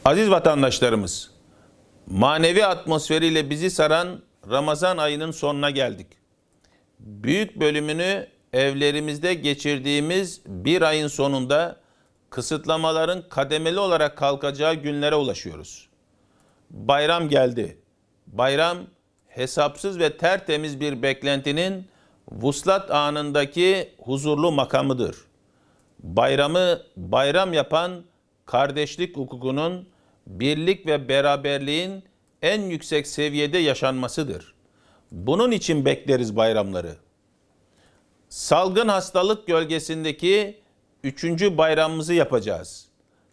Aziz vatandaşlarımız, manevi atmosferiyle bizi saran Ramazan ayının sonuna geldik. Büyük bölümünü evlerimizde geçirdiğimiz bir ayın sonunda kısıtlamaların kademeli olarak kalkacağı günlere ulaşıyoruz. Bayram geldi. Bayram hesapsız ve tertemiz bir beklentinin vuslat anındaki huzurlu makamıdır. Bayramı bayram yapan kardeşlik hukukunun, birlik ve beraberliğin en yüksek seviyede yaşanmasıdır. Bunun için bekleriz bayramları. Salgın hastalık gölgesindeki 3. bayramımızı yapacağız.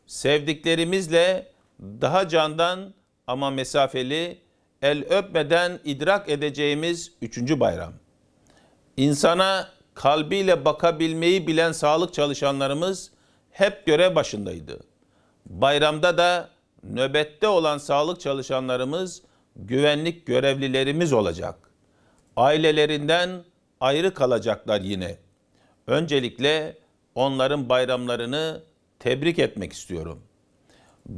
Sevdiklerimizle daha candan ama mesafeli, el öpmeden idrak edeceğimiz 3. bayram. İnsana kalbiyle bakabilmeyi bilen sağlık çalışanlarımız hep görev başındaydı. Bayramda da nöbette olan sağlık çalışanlarımız güvenlik görevlilerimiz olacak. Ailelerinden ayrı kalacaklar yine. Öncelikle onların bayramlarını tebrik etmek istiyorum.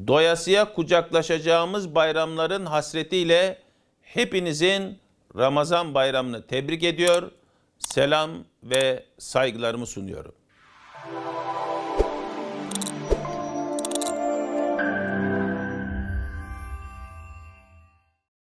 Doyasıya kucaklaşacağımız bayramların hasretiyle hepinizin Ramazan bayramını tebrik ediyor, selam ve saygılarımı sunuyorum.